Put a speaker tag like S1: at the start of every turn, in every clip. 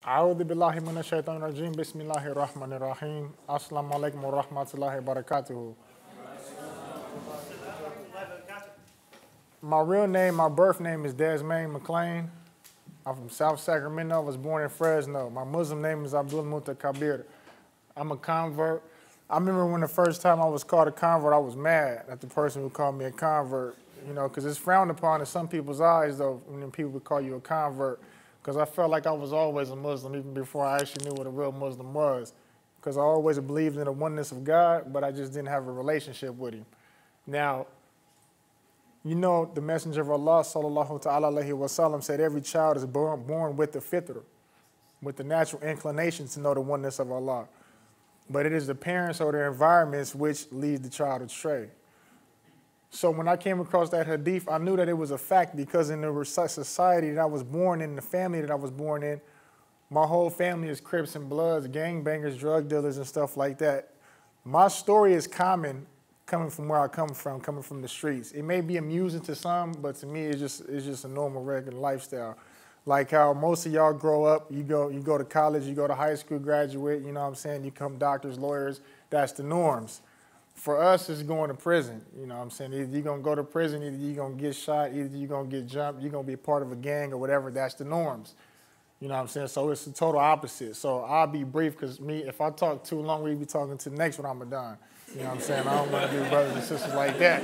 S1: أعوذ بالله من الشيطان الرجيم بسم الله الرحمن الرحيم السلام عليكم ورحمة الله وبركاته. My real name, my birth name is Desmond McLean. I'm from South Sacramento. I was born in Fresno. My Muslim name is AbdulMutakabir. I'm a convert. I remember when the first time I was called a convert, I was mad at the person who called me a convert, because it's frowned upon in some people's eyes, though, when people would call you a convert, because I felt like I was always a Muslim, even before I actually knew what a real Muslim was, because I always believed in the oneness of God, but I just didn't have a relationship with him. Now, the Messenger of Allah, sallallahu ta'ala alayhi wa sallam, said every child is born with the fitr, with the natural inclination to know the oneness of Allah. But it is the parents or their environments which lead the child astray. So when I came across that hadith, I knew that it was a fact, because in the society that I was born in, the family that I was born in, my whole family is Crips and Bloods, gangbangers, drug dealers, and stuff like that. My story is common, coming from where I come from, coming from the streets. It may be amusing to some, but to me, it's just a normal, regular lifestyle. Like how most of y'all grow up, you go to college, you go to high school, graduate, you you become doctors, lawyers, that's the norms. For us, it's going to prison, Either you're going to go to prison, either you're going to get shot, either you're going to get jumped, you're going to be part of a gang or whatever, that's the norms. So it's the total opposite. So I'll be brief, because if I talk too long, we'll be talking to the next Ramadan. I don't want to be brothers and sisters like that.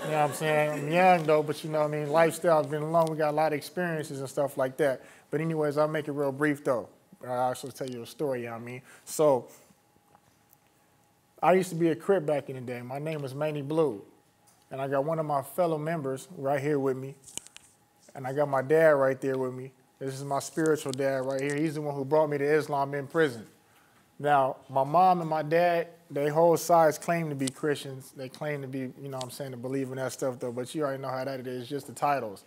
S1: I'm young though, but lifestyle's been long. We got a lot of experiences and stuff like that. But anyways, I'll make it real brief though. I'll also tell you a story, So I used to be a Crip back in the day. My name was Manny Blue. And I got one of my fellow members right here with me. And I got my dad right there with me. This is my spiritual dad right here. He's the one who brought me to Islam in prison. Now, my mom and my dad, they whole sides claim to be Christians. They claim to be, to believe in that stuff though, but you already know how that it is, just the titles.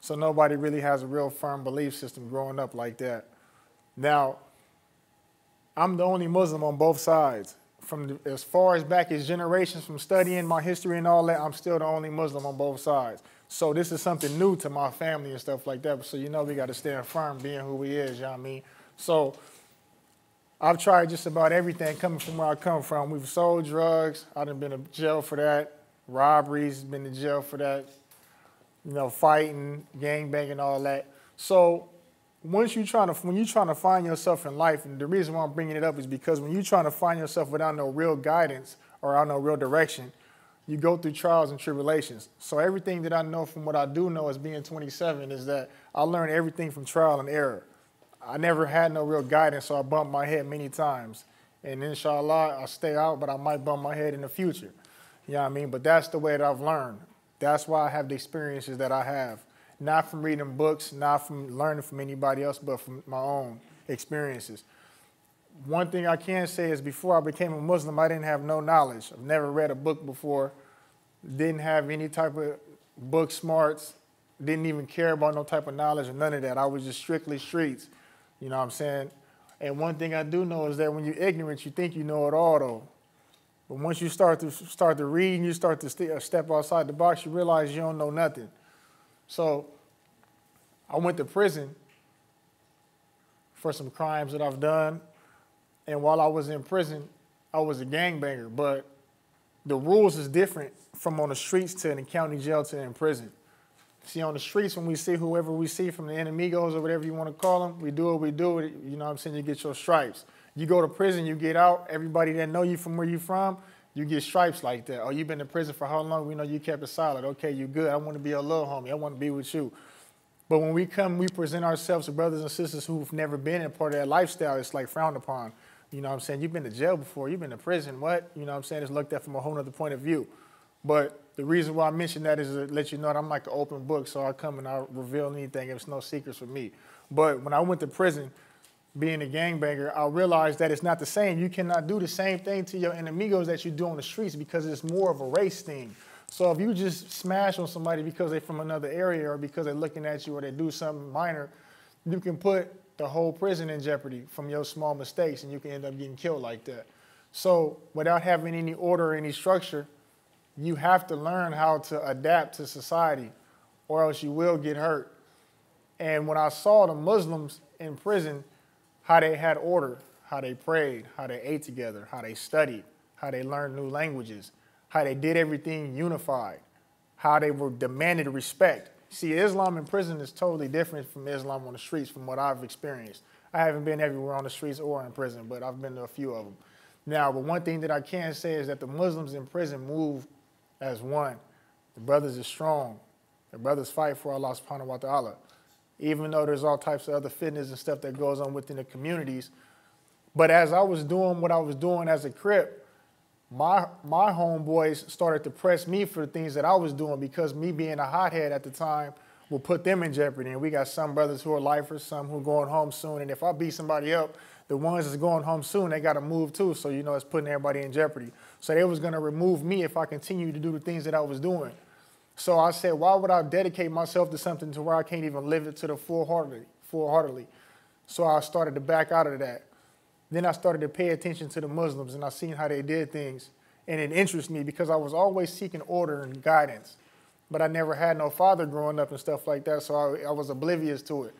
S1: So nobody really has a real firm belief system growing up like that. Now, I'm the only Muslim on both sides. As far as back as generations from studying my history and all that, I'm still the only Muslim on both sides. So this is something new to my family and stuff like that. So we got to stand firm being who we is, So I've tried just about everything coming from where I come from. We've sold drugs. I've been to jail for that. Robberies, been to jail for that. Fighting, gangbanging, all that. So when you're trying to find yourself in life, and the reason why I'm bringing it up is because when you're trying to find yourself without no real guidance or without no real direction, you go through trials and tribulations. So everything that I know from what I do know as being 27 is that I learned everything from trial and error. I never had no real guidance, so I bumped my head many times. And inshallah, I'll stay out, but I might bump my head in the future. But that's the way that I've learned. That's why I have the experiences that I have. Not from reading books, not from learning from anybody else, but from my own experiences. One thing I can say is before I became a Muslim, I didn't have no knowledge. I've never read a book before, didn't have any type of book smarts, didn't even care about no type of knowledge or none of that. I was just strictly streets. And one thing I do know is that when you're ignorant, you think you know it all, though. But once you start to read and you start to step outside the box, you realize you don't know nothing. So I went to prison for some crimes that I've done. And while I was in prison, I was a gangbanger. But the rules is different from on the streets to in the county jail to in prison. See, on the streets, when we see whoever we see from the enemigos or whatever you want to call them, we do what we do. You get your stripes. You go to prison, you get out, everybody that know you from where you from, you get stripes like that. Oh, you've been in prison for how long? We know you kept it solid. Okay, you good. I want to be a little homie. I want to be with you. But when we come, we present ourselves to brothers and sisters who've never been a part of that lifestyle. It's like frowned upon. You've been to jail before. You've been to prison. What? It's looked at from a whole other point of view. But the reason why I mention that is to let you know that I'm like an open book, so I come and I reveal anything. There's no secrets for me. But when I went to prison, being a gangbanger, I realized that it's not the same. You cannot do the same thing to your enemigos that you do on the streets because it's more of a race thing. So if you just smash on somebody because they're from another area or because they're looking at you or they do something minor, you can put the whole prison in jeopardy from your small mistakes, and you can end up getting killed like that. So without having any order or any structure, you have to learn how to adapt to society or else you will get hurt. And when I saw the Muslims in prison, how they had order, how they prayed, how they ate together, how they studied, how they learned new languages, how they did everything unified, how they were demanded respect. See, Islam in prison is totally different from Islam on the streets from what I've experienced. I haven't been everywhere on the streets or in prison, but I've been to a few of them. Now, but one thing that I can say is that the Muslims in prison move as one. The brothers are strong. The brothers fight for Allah subhanahu wa ta'ala. Even though there's all types of other fitness and stuff that goes on within the communities. But as I was doing what I was doing as a Crip, my homeboys started to press me for the things that I was doing because me being a hothead at the time will put them in jeopardy. And we got some brothers who are lifers, some who are going home soon. And if I beat somebody up, the ones that's going home soon, they got to move too. So, you know, it's putting everybody in jeopardy. So they was going to remove me if I continued to do the things that I was doing. So I said, why would I dedicate myself to something to where I can't even live it to the full-heartedly? So I started to back out of that. Then I started to pay attention to the Muslims, and I seen how they did things. And it interested me because I was always seeking order and guidance. But I never had no father growing up and stuff like that, so I was oblivious to it.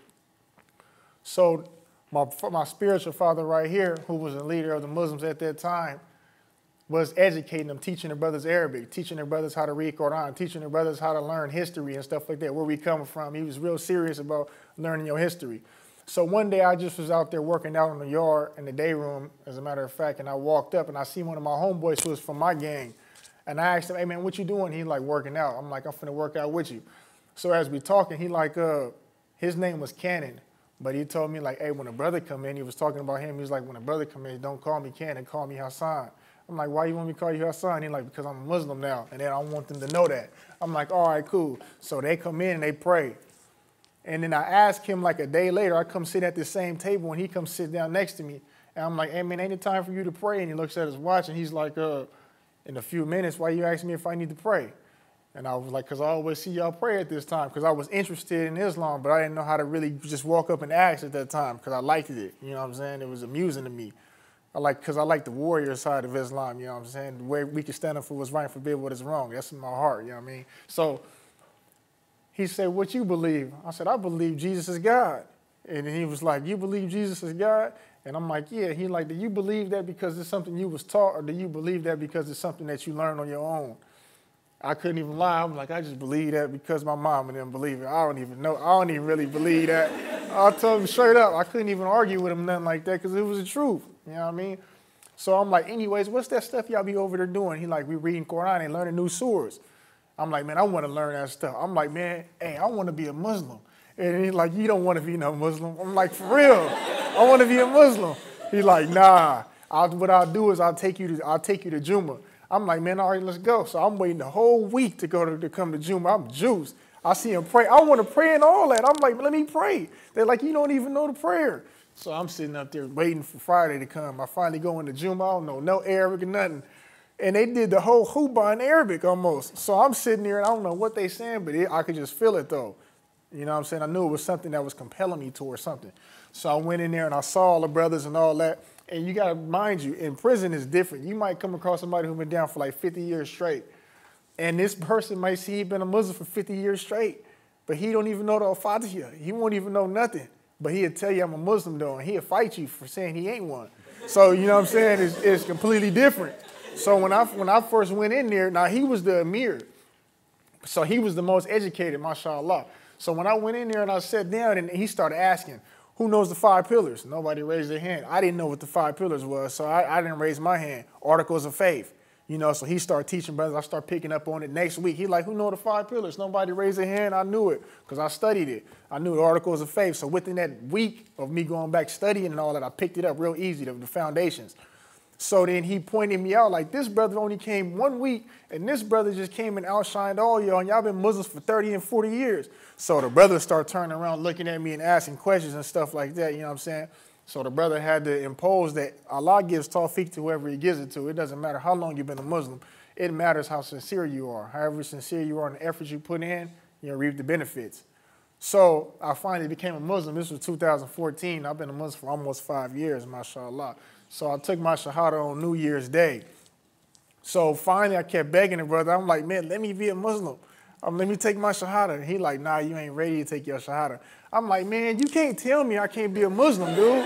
S1: So my spiritual father right here, who was the leader of the Muslims at that time, was educating them, teaching the brothers Arabic, teaching their brothers how to read Quran, teaching their brothers how to learn history and stuff like that, where we come from. He was real serious about learning your history. So one day I just was out there working out in the yard in the day room, as a matter of fact, and I walked up and I see one of my homeboys who was from my gang. And I asked him, hey man, what you doing? He like, working out. I'm like, I'm finna work out with you. So as we talking, he like, his name was Cannon. But he told me like, hey, when a brother come in, he was talking about him. He was like, when a brother come in, don't call me Cannon, call me Hassan. I'm like, why you want me to call you Hassan? He like, because I'm a Muslim now, and then I want them to know that. I'm like, all right, cool. So they come in and they pray. And then I ask him like a day later, I come sit at the same table and he comes sit down next to me. And I'm like, hey man, ain't it time for you to pray? And he looks at his watch and he's like, in a few minutes, why you asking me if I need to pray? And I was like, because I always see y'all pray at this time, because I was interested in Islam, but I didn't know how to really just walk up and ask at that time because I liked it. You know what I'm saying? It was amusing to me. Because I like the warrior side of Islam, you know what I'm saying? The way we can stand up for what's right and forbid what is wrong. That's in my heart, you know what I mean? So he said, what you believe? I said, I believe Jesus is God. And he was like, you believe Jesus is God? And I'm like, yeah. He like, do you believe that because it's something you was taught, or do you believe that because it's something that you learned on your own? I couldn't even lie. I'm like, I just believe that because my mama didn't believe it. I don't even know. I don't even really believe that. I told him straight up. I couldn't even argue with him, nothing like that, because it was the truth. You know what I mean? So I'm like, anyways, what's that stuff y'all be over there doing? He like, we reading Quran and learning new surahs. I'm like, man, I want to learn that stuff. I'm like, man, hey, I want to be a Muslim. And he's like, you don't want to be no Muslim. I'm like, for real, I want to be a Muslim. He's like, nah. What I'll do is I'll take you to Jummah. I'm like, man, all right, let's go. So I'm waiting the whole week to come to Jummah. I'm juiced. I see him pray. I want to pray and all that. I'm like, let me pray. They're like, you don't even know the prayer. So I'm sitting up there waiting for Friday to come. I finally go into Jummah. I don't know no Arabic or nothing. And they did the whole khutbah in Arabic almost. So I'm sitting there and I don't know what they saying, but I could just feel it though. You know what I'm saying? I knew it was something that was compelling me towards something. So I went in there and I saw all the brothers and all that. And you got to mind you, in prison is different. You might come across somebody who's been down for like 50 years straight. And this person might see he's been a Muslim for 50 years straight, but he don't even know the Al-Fatiha. He won't even know nothing. But he'll tell you I'm a Muslim though, and he'll fight you for saying he ain't one. So, you know what I'm saying? It's completely different. So when I first went in there, now he was the Amir. So he was the most educated, mashallah. So when I went in there and I sat down and he started asking, who knows the 5 pillars? Nobody raised their hand. I didn't know what the 5 pillars was, so I didn't raise my hand. Articles of faith. You know, so he started teaching brothers. I started picking up on it. Next week, he like, who know the 5 pillars? Nobody raised their hand. I knew it because I studied it. I knew the articles of faith. So within that week of me going back studying and all that, I picked it up real easy, the foundations. So then he pointed me out like, this brother only came 1 week, and this brother just came and outshined all y'all, and y'all been Muslims for 30 and 40 years. So the brothers start turning around, looking at me and asking questions and stuff like that, you know what I'm saying? So the brother had to impose that Allah gives tawfiq to whoever he gives it to. It doesn't matter how long you've been a Muslim. It matters how sincere you are. However sincere you are in the efforts you put in, you'll reap the benefits. So I finally became a Muslim. This was 2014. I've been a Muslim for almost 5 years, mashallah. So I took my shahada on New Year's Day. So finally I kept begging the brother. I'm like, man, let me be a Muslim. Let me take my shahada. He like, nah, you ain't ready to take your shahada. I'm like, man, you can't tell me I can't be a Muslim, dude.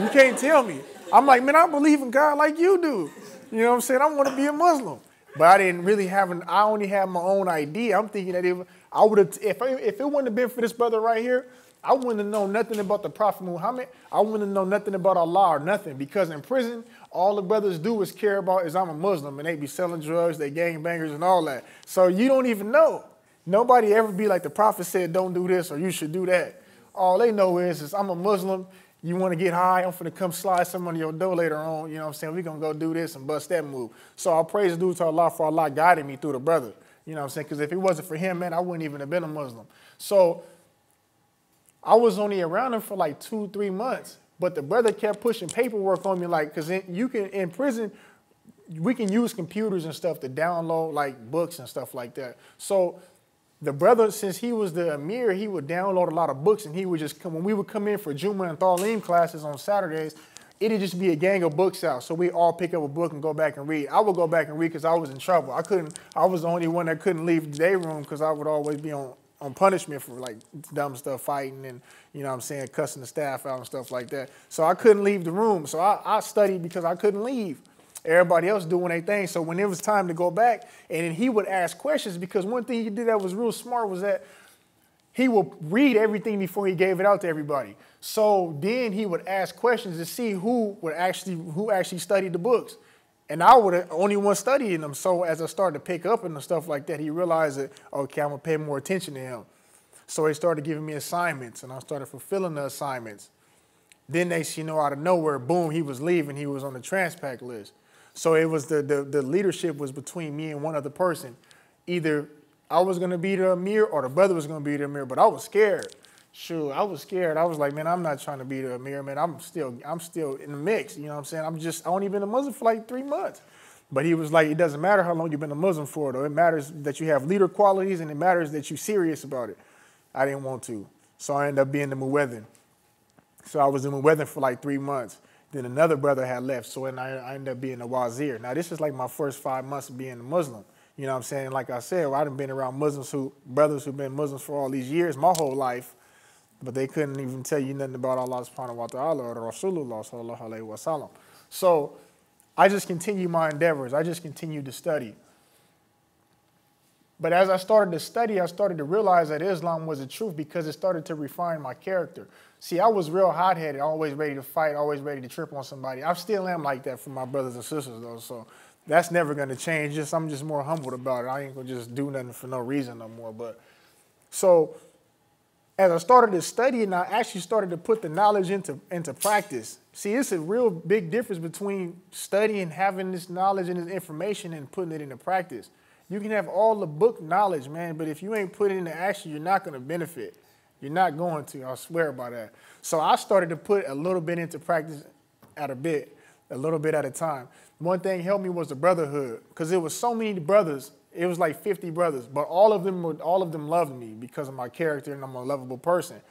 S1: You can't tell me. I'm like, man, I believe in God like you do. You know what I'm saying? I want to be a Muslim. But I didn't really I only had my own idea. I'm thinking that if it wouldn't have been for this brother right here, I wouldn't have known nothing about the Prophet Muhammad. I wouldn't have known nothing about Allah or nothing. Because in prison, all the brothers do is care about is I'm a Muslim. And they be selling drugs, they gangbangers and all that. So you don't even know. Nobody ever be like the Prophet said, don't do this or you should do that. All they know is I'm a Muslim. You want to get high, I'm finna come slide some on your door later on. You know what I'm saying? We're going to go do this and bust that move. So I praise due to Allah for Allah guiding me through the brother. You know what I'm saying? Because if it wasn't for him, man, I wouldn't even have been a Muslim. So I was only around him for like 2-3 months. But the brother kept pushing paperwork on me, like, because in prison, we can use computers and stuff to download like books and stuff like that. So the brother, since he was the Amir, he would download a lot of books, and he would just come, when we would come in for Juma and Thalim classes on Saturdays, it'd just be a gang of books out. So we all pick up a book and go back and read. I would go back and read because I was in trouble. I was the only one that couldn't leave the day room because I would always be on punishment for like dumb stuff, fighting and, you know what I'm saying, cussing the staff out and stuff like that. So I couldn't leave the room. So I studied because I couldn't leave. Everybody else doing their thing. So when it was time to go back, and then he would ask questions, because one thing he did that was real smart was that he would read everything before he gave it out to everybody. So then he would ask questions to see who actually studied the books. And I was the only one studying them. So as I started to pick up and stuff like that, he realized that, okay, I'm going to pay more attention to him. So he started giving me assignments, and I started fulfilling the assignments. Then out of nowhere, boom, he was leaving. He was on the Transpac list. So it was the leadership was between me and one other person. Either I was going to be the Amir or the brother was going to be the Amir, but I was scared. Sure, I was scared. I was like, man, I'm not trying to be the Amir, man. I'm still in the mix. You know what I'm saying? I only been a Muslim for like 3 months. But he was like, it doesn't matter how long you've been a Muslim for, though. It matters that you have leader qualities, and it matters that you're serious about it. I didn't want to. So I ended up being the Muezzin. So I was the Muezzin for like 3 months. Then another brother had left, so I ended up being a wazir. Now, this is like my first 5 months of being a Muslim. You know what I'm saying? Like I said, I've been around brothers who've been Muslims for all these years, my whole life, but they couldn't even tell you nothing about Allah subhanahu wa ta'ala or Rasulullah sallallahu alayhi wa sallam. So I just continued my endeavors. I just continued to study. But as I started to study, I started to realize that Islam was the truth because it started to refine my character. See, I was real hot-headed, always ready to fight, always ready to trip on somebody. I still am like that for my brothers and sisters, though, so that's never going to change. I'm just more humbled about it. I ain't going to just do nothing for no reason no more. But so as I started to study, and I actually started to put the knowledge into practice. See, it's a real big difference between studying, having this knowledge and this information, and putting it into practice. You can have all the book knowledge, man, but if you ain't put it into action, you're not going to benefit. You're not going to, I swear by that. So I started to put a little bit into practice a little bit at a time. One thing helped me was the brotherhood, because there was so many brothers. It was like 50 brothers, but all of them loved me because of my character, and I'm a lovable person.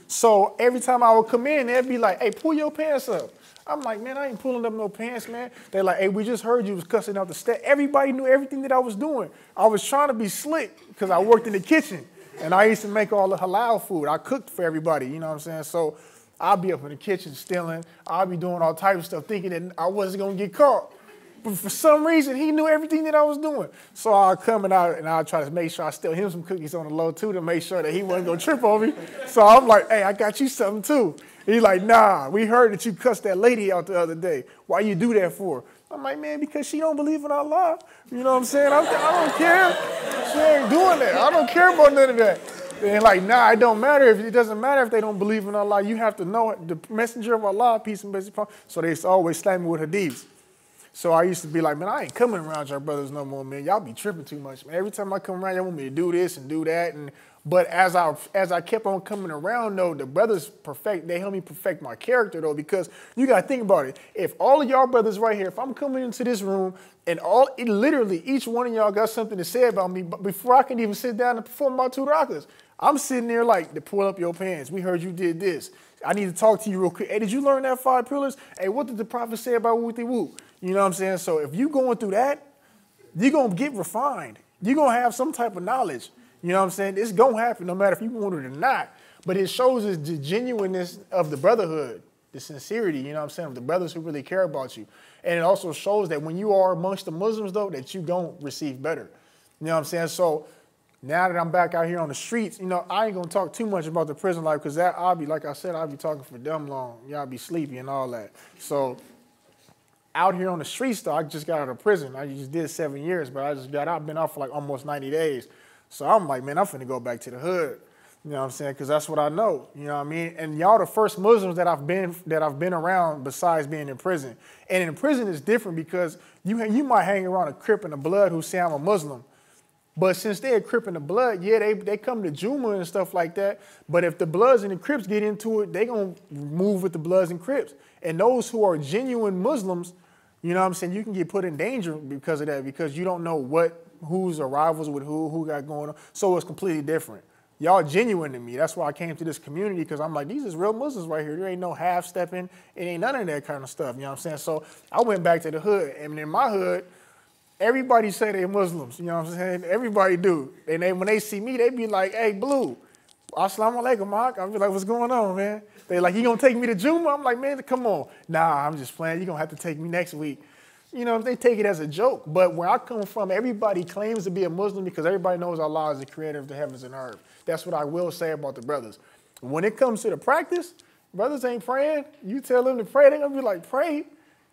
S1: So every time I would come in, they'd be like, hey, pull your pants up. I'm like, man, I ain't pulling up no pants, man. They're like, hey, we just heard you was cussing out the step. Everybody knew everything that I was doing. I was trying to be slick because I worked in the kitchen, and I used to make all the halal food. I cooked for everybody, you know what I'm saying? So I'll be up in the kitchen stealing. I'll be doing all types of stuff thinking that I wasn't going to get caught. But for some reason, he knew everything that I was doing. So I'll come and I'll try to make sure I steal him some cookies on the low, too, to make sure that he wasn't going to trip on me. So I'm like, hey, I got you something, too. He's like, nah, we heard that you cussed that lady out the other day. Why you do that for? I'm like, man, because she don't believe in Allah. You know what I'm saying? I don't care. She ain't doing that. I don't care about none of that. They're like, nah, it don't matter. It doesn't matter if they don't believe in Allah. You have to know the messenger of Allah, peace and blessings upon him. So they always slap me with hadiths. So I used to be like, man, I ain't coming around y'all brothers no more, man. Y'all be tripping too much, man. Every time I come around, y'all want me to do this and do that. But as I kept on coming around, though, the brothers they helped me perfect my character, though, because you got to think about it. If all of y'all brothers right here, if I'm coming into this room and literally each one of y'all got something to say about me, but before I can even sit down and perform my 2 rakas, I'm sitting there like, to pull up your pants. We heard you did this. I need to talk to you real quick. Hey, did you learn that 5 pillars? Hey, what did the prophet say about woo-de-woo? You know what I'm saying? So if you going through that, you're going to get refined. You're going to have some type of knowledge. You know what I'm saying? It's going to happen no matter if you want it or not. But it shows us the genuineness of the brotherhood. the sincerity, you know what I'm saying, of the brothers who really care about you. And it also shows that when you are amongst the Muslims, though, that you don't receive better. You know what I'm saying? So now that I'm back out here on the streets, you know, I ain't going to talk too much about the prison life because that I'll be, like I said, I'll be talking for dumb long. Y'all be sleepy and all that. So out here on the streets, though, I just got out of prison. I just did 7 years, but I just got out. I've been out for like almost 90 days. So I'm like, man, I'm finna go back to the hood. You know what I'm saying? Because that's what I know. You know what I mean? And y'all the first Muslims that I've been around besides being in prison. And in prison it's different because you might hang around a Crip and a Blood who say I'm a Muslim. But since they're a Crip and the Blood, yeah, they come to Juma and stuff like that. But if the Bloods and the Crips get into it, they gonna move with the Bloods and Crips. And those who are genuine Muslims, you know what I'm saying, you can get put in danger because of that, because you don't know who's rivals with who got going on. So it's completely different. Y'all genuine to me. That's why I came to this community, because I'm like, these is real Muslims right here. There ain't no half-stepping. It ain't none of that kind of stuff. You know what I'm saying? So I went back to the hood. And in my hood, everybody say they're Muslims. You know what I'm saying? Everybody do. And when they see me, they be like, hey, Blue, assalamu alaikum, Mark. I be like, what's going on, man? They like, you going to take me to Juma? I'm like, man, come on. Nah, I'm just playing. You're going to have to take me next week. You know, they take it as a joke. But where I come from, everybody claims to be a Muslim because everybody knows Allah is the creator of the heavens and earth. That's what I will say about the brothers. When it comes to the practice, brothers ain't praying. You tell them to pray, they're going to be like, pray.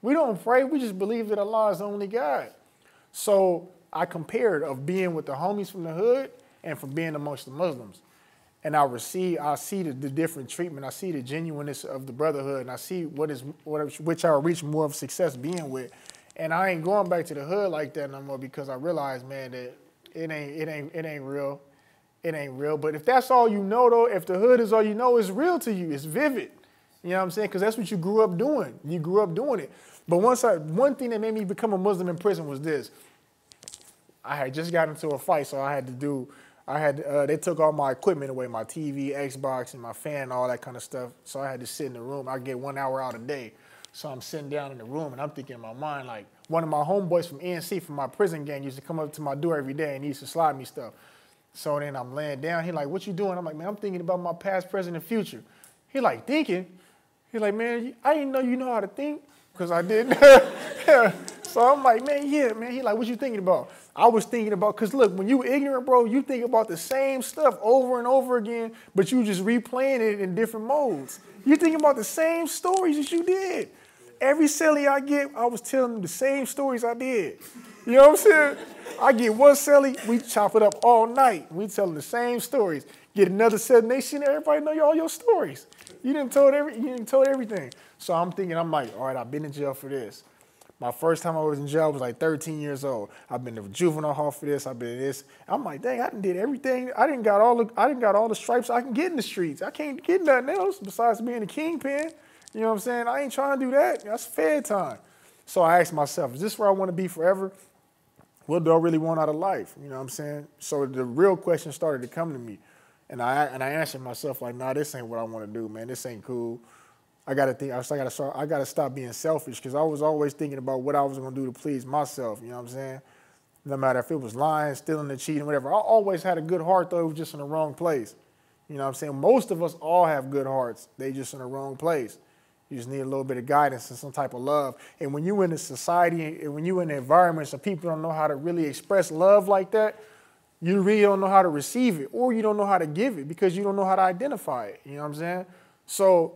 S1: We don't pray. We just believe that Allah is the only God. So I compared of being with the homies from the hood and from being amongst the Muslims. And I see the different treatment. I see the genuineness of the brotherhood, and I see which I reach more of success being with. And I ain't going back to the hood like that no more because I realized, man, that it ain't real. It ain't real. But if that's all you know, though, if the hood is all you know, it's real to you. It's vivid. You know what I'm saying? Because that's what you grew up doing. You grew up doing it. But one thing that made me become a Muslim in prison was this. I had just got into a fight, so they took all my equipment away, my TV, Xbox, and my fan, and all that kind of stuff. So I had to sit in the room. I get 1 hour out a day. So I'm sitting down in the room, and I'm thinking in my mind, like, one of my homeboys from ENC, from my prison gang, used to come up to my door every day, and he used to slide me stuff. So then I'm laying down. He like, what you doing? I'm like, man, I'm thinking about my past, present, and future. He like, thinking? He like, man, I didn't know you know how to think, because I didn't. So I'm like, man, yeah, man. He like, what you thinking about? I was thinking about, because look, when you ignorant, bro, you think about the same stuff over and over again, but you just replaying it in different modes. You're thinking about the same stories that you did. Every cellie I get, I was telling them the same stories I did. You know what I'm saying? I get one cellie, we chop it up all night. We tell them the same stories. Get another cellie, they see everybody know all your stories. You didn't told everything. So I'm thinking, I'm like, all right, I've been in jail for this. My first time I was in jail, I was like 13 years old. I've been to juvenile hall for this. I've been in this. I'm like, dang, I done did everything. I didn't got all the stripes I can get in the streets. I can't get nothing else besides being a kingpin. You know what I'm saying? I ain't trying to do that. That's fed time. So I asked myself, is this where I want to be forever? What do I really want out of life? You know what I'm saying? So the real question started to come to me. And I answered myself like, nah, this ain't what I want to do, man. This ain't cool. I gotta stop being selfish, because I was always thinking about what I was gonna do to please myself. You know what I'm saying? No matter if it was lying, stealing, or cheating, whatever. I always had a good heart, though. It was just in the wrong place. You know what I'm saying? Most of us all have good hearts. They just in the wrong place. You just need a little bit of guidance and some type of love. And when you in a society and when you in an environment, so people don't know how to really express love like that, you really don't know how to receive it, or you don't know how to give it because you don't know how to identify it. You know what I'm saying? So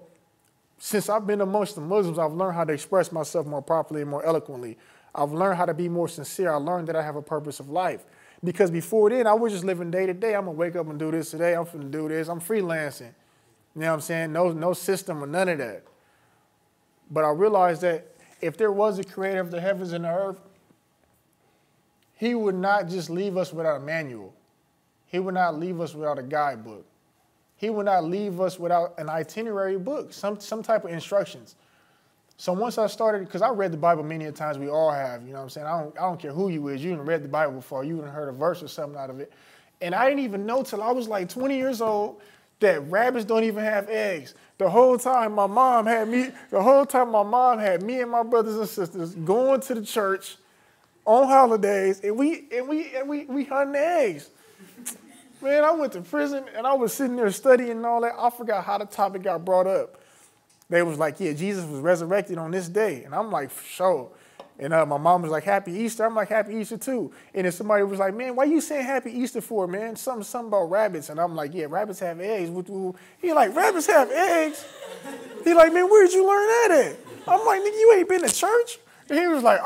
S1: since I've been amongst the Muslims, I've learned how to express myself more properly and more eloquently. I've learned how to be more sincere. I learned that I have a purpose of life. Because before then, I was just living day to day. I'm going to wake up and do this today. I'm finna do this. I'm freelancing. You know what I'm saying? No system or none of that. But I realized that if there was a creator of the heavens and the earth, he would not just leave us without a manual. He would not leave us without a guidebook. He would not leave us without an itinerary book, some type of instructions. So once I started, because I read the Bible many a times, we all have, you know what I'm saying? I don't care who you is. You done read the Bible before. You done heard a verse or something out of it. And I didn't even know till I was like 20 years old that rabbits don't even have eggs. The whole time my mom had me and my brothers and sisters going to the church on holidays, and we hunting eggs. Man, I went to prison, and I was sitting there studying and all that. I forgot how the topic got brought up. They was like, yeah, Jesus was resurrected on this day. And I'm like, for sure. And my mom was like, Happy Easter. I'm like, Happy Easter too. And then somebody was like, man, why you saying Happy Easter for, man? Something about rabbits. And I'm like, yeah, rabbits have eggs. He like, rabbits have eggs? He like, man, where'd you learn that at? I'm like, nigga, you ain't been to church? And he was like,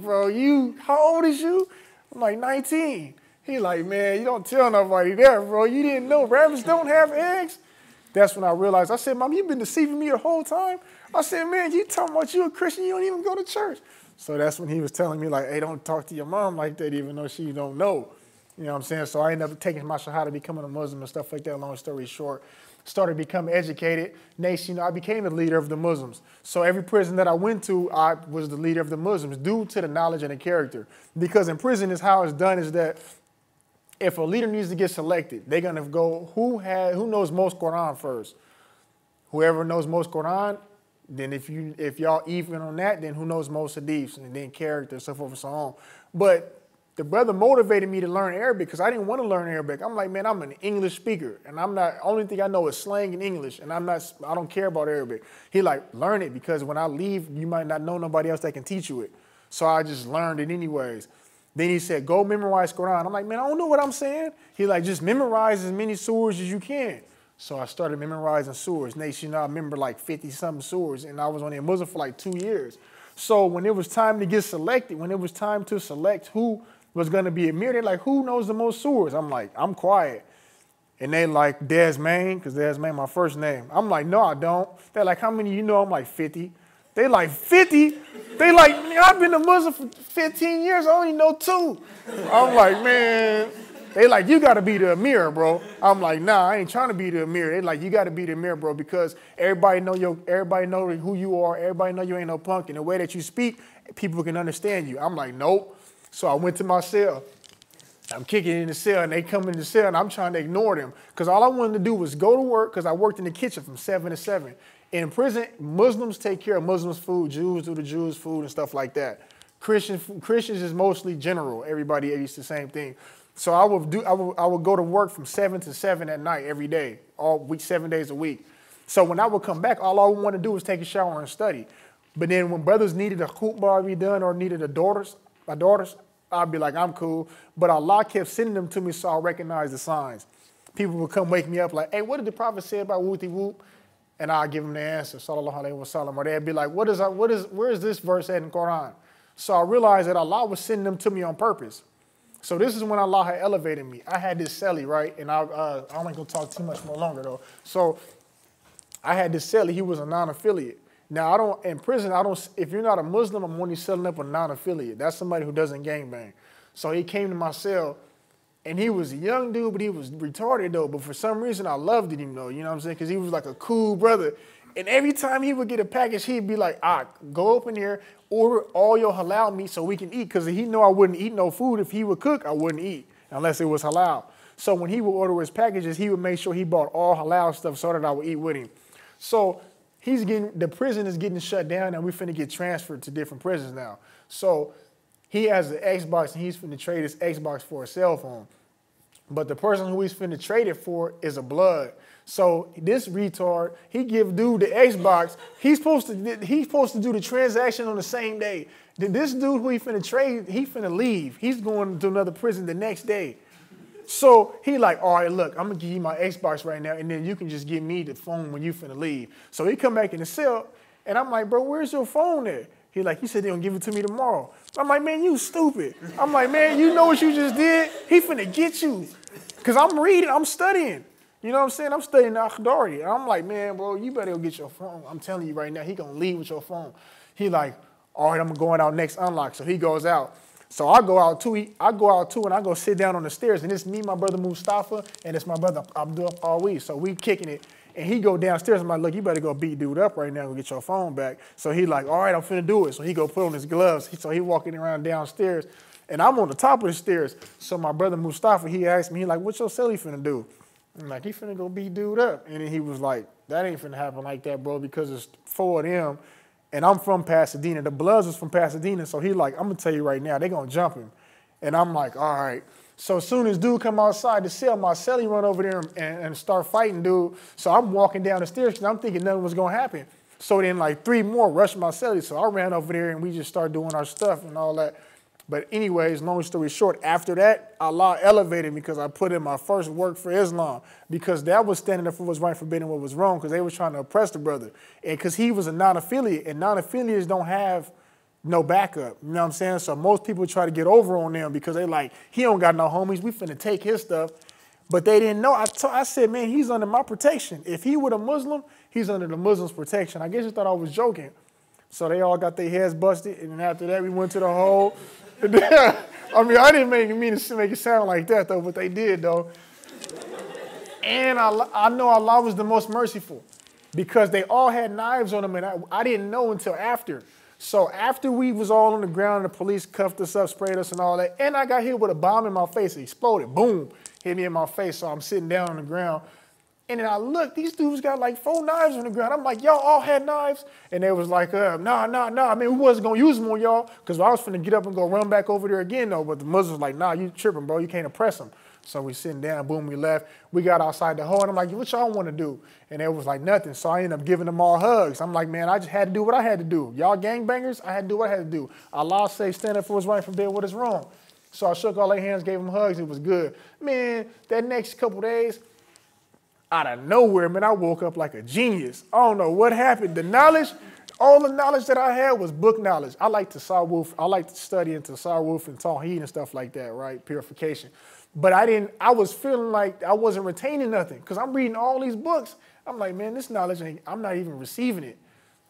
S1: bro, how old is you? I'm like, 19. He like, man, you don't tell nobody that, bro. You didn't know rabbits don't have eggs? That's when I realized, I said, Mom, you've been deceiving me the whole time? I said, man, you talking about you a Christian, you don't even go to church. So that's when he was telling me, like, hey, don't talk to your mom like that, even though she don't know. You know what I'm saying? So I ended up taking my shahada, becoming a Muslim and stuff like that, long story short. Started becoming educated. Next, I became the leader of the Muslims. So every prison that I went to, I was the leader of the Muslims due to the knowledge and the character. Because in prison is how it's done is that if a leader needs to get selected, they're going to go, who knows most Quran first? Whoever knows most Quran, then if y'all even on that, then who knows most hadiths, and then character, so forth and so on. But the brother motivated me to learn Arabic because I didn't want to learn Arabic. I'm like, man, I'm an English speaker, and only thing I know is slang and English, and I don't care about Arabic. He like, learn it because when I leave, you might not know nobody else that can teach you it. So I just learned it anyways. Then he said, go memorize Quran. I'm like, man, I don't know what I'm saying. He like, just memorize as many surahs as you can. So I started memorizing surahs. Nation, I remember like 50-something surahs, and I was only a Muslim for like 2 years. So when it was time to get selected, when it was time to select who was going to be a mirror, they're like, who knows the most surahs? I'm like, I'm quiet. And they like, Desmain, because Desmain my first name. I'm like, no, I don't. They're like, how many you know? I'm like, 50. They like, 50? They like, I've been a Muslim for 15 years, I only know 2. I'm like, man. They like, you got to be the Amir, bro. I'm like, nah, I ain't trying to be the Amir. They like, you got to be the Amir, bro, because everybody know who you are. Everybody know you ain't no punk. And the way that you speak, people can understand you. I'm like, nope. So I went to my cell. I'm kicking in the cell, and they come in the cell, and I'm trying to ignore them because all I wanted to do was go to work because I worked in the kitchen from 7 to 7. In prison, Muslims take care of Muslims' food. Jews do the Jews' food and stuff like that. Christians is mostly general. Everybody eats the same thing. So I would go to work from 7 to 7 at night every day, all week, 7 days a week. So when I would come back, all I would want to do was take a shower and study. But then when brothers needed a khutbah to be done or needed my daughters, I'd be like, I'm cool. But Allah kept sending them to me so I recognize the signs. People would come wake me up like, hey, what did the Prophet say about whoopty whoop? And I'd give them the answer, sallallahu alaihi wasallam. Or they'd be like, where is this verse at in Quran? So I realized that Allah was sending them to me on purpose. So this is when Allah had elevated me. I had this celly, right? And I'm not going to talk too much more longer, though. So I had this celly. He was a non-affiliate. Now, in prison, if you're not a Muslim, I'm only selling up a non-affiliate. That's somebody who doesn't gangbang. So he came to my cell, and he was a young dude, but he was retarded, though. But for some reason, I loved him, though. You know what I'm saying? Because he was like a cool brother. And every time he would get a package, he'd be like, go open here, order all your halal meat so we can eat. Because he know I wouldn't eat no food. If he would cook, I wouldn't eat unless it was halal. So when he would order his packages, he would make sure he bought all halal stuff so that I would eat with him. So the prison is getting shut down, and we're finna get transferred to different prisons now. So he has an Xbox, and he's finna trade his Xbox for a cell phone. But the person who he's finna trade it for is a blood. So this retard, he give dude the Xbox. He's supposed to do the transaction on the same day. Then this dude who he finna trade, he finna leave. He's going to another prison the next day. So he like, all right, look, I'm gonna give you my Xbox right now, and then you can just give me the phone when you finna leave. So he come back in the cell, and I'm like, bro, where's your phone at? He said they're gonna give it to me tomorrow. I'm like, man, you stupid. I'm like, man, you know what you just did? He finna get you. Cause I'm reading, I'm studying. You know what I'm saying? I'm studying the Akhdari. I'm like, man, bro, you better go get your phone. I'm telling you right now, he gonna leave with your phone. He like, all right, I'm going out next unlock. So he goes out. So I go out too, and I go sit down on the stairs, and it's me, my brother Mustafa, and it's my brother AbdulMutakabir. So we kicking it, and he go downstairs. I'm like, look, you better go beat dude up right now and get your phone back. So he like, all right, I'm finna do it. So he go put on his gloves. So he walking around downstairs, and I'm on the top of the stairs. So my brother Mustafa, he asked me, he like, what's your celly finna do? I'm like, he finna go beat dude up. And then he was like, that ain't finna happen like that, bro, because it's 4 of them. And I'm from Pasadena. The Bloods was from Pasadena. So he like, I'm going to tell you right now, they going to jump him. And I'm like, all right. So as soon as dude come outside the cell, my cellie run over there and start fighting dude. So I'm walking down the stairs because I'm thinking nothing was going to happen. So then like 3 more rushed my cellie. So I ran over there and we just started doing our stuff and all that. But anyways, long story short, after that, Allah elevated me because I put in my first work for Islam, because that was standing up for what's right, forbidding what was wrong, because they was trying to oppress the brother. And because he was a non-affiliate, and non-affiliates don't have no backup, you know what I'm saying? So most people try to get over on them because they like, he don't got no homies, we finna take his stuff. But they didn't know. I said, man, he's under my protection. If he were a Muslim, he's under the Muslim's protection. I guess you thought I was joking. So they all got their heads busted, and then after that, we went to the hole. I mean, I didn't mean to make it sound like that, though, but they did, though. And I know Allah was the most merciful because they all had knives on them, and I didn't know until after. So after we was all on the ground, the police cuffed us up, sprayed us and all that, and I got hit with a bomb in my face. It exploded, boom, hit me in my face, so I'm sitting down on the ground. And then I looked, these dudes got like 4 knives on the ground. I'm like, y'all all had knives? And they was like, nah. I mean, we wasn't going to use them on y'all because I was finna get up and go run back over there again, though. But the Muslims was like, nah, you tripping, bro. You can't oppress them. So we sitting down, boom, we left. We got outside the hole, and I'm like, what y'all want to do? And they was like, nothing. So I ended up giving them all hugs. I'm like, man, I just had to do what I had to do. Y'all gangbangers, I had to do what I had to do. Allah say, stand up for what's right, forbid what is wrong. So I shook all their hands, gave them hugs. It was good. Man, that next couple days, out of nowhere, man, I woke up like a genius. I don't know what happened. The knowledge, all the knowledge that I had was book knowledge. I like to study into Tasawwuf and Tawheed and stuff like that, right? Purification. But I was feeling like I wasn't retaining nothing because I'm reading all these books. I'm like, man, this knowledge, I'm not even receiving it.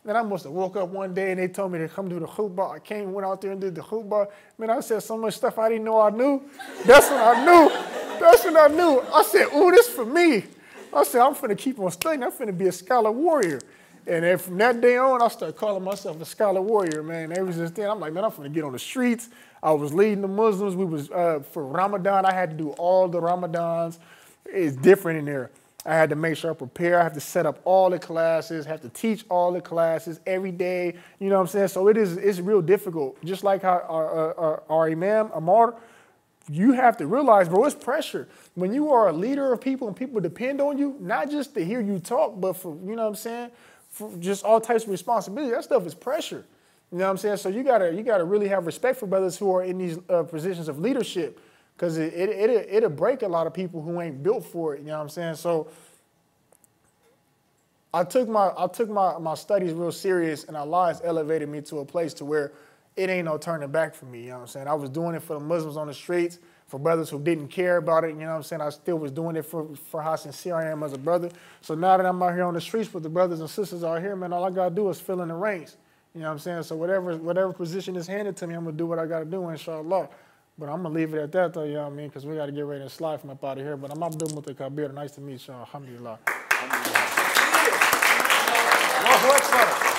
S1: Then I must have woke up one day and they told me to come do the khutbah. I came and went out there and did the khutbah. Man, I said so much stuff I didn't know I knew. That's when I knew. That's when I knew. I said, ooh, this for me. I said, I'm finna keep on studying. I'm finna be a scholar warrior. And then from that day on, I started calling myself a scholar warrior, man. Ever since then, I'm like, man, I'm finna get on the streets. I was leading the Muslims. We was, for Ramadan, I had to do all the Ramadans. It's different in there. I had to make sure I prepare. I have to set up all the classes, have to teach all the classes every day. You know what I'm saying? So it's real difficult. Just like how our Imam, Ammar, you have to realize, bro, it's pressure. When you are a leader of people and people depend on you, not just to hear you talk, but for, you know what I'm saying, for just all types of responsibility, that stuff is pressure. You know what I'm saying? So you gotta really have respect for brothers who are in these positions of leadership, because it'll break a lot of people who ain't built for it. You know what I'm saying? So I took my studies real serious, and Allah has elevated me to a place to where it ain't no turning back for me, you know what I'm saying? I was doing it for the Muslims on the streets, for brothers who didn't care about it, you know what I'm saying? I still was doing it for how sincere I am as a brother. So now that I'm out here on the streets with the brothers and sisters out here, man, all I gotta do is fill in the ranks, you know what I'm saying? So whatever position is handed to me, I'm gonna do what I gotta do, inshallah. But I'm gonna leave it at that though, you know what I mean? Because we gotta get ready to slide from up out of here. But I'm AbdulMutakabir. Nice to meet y'all. Alhamdulillah. Allahu Akbar.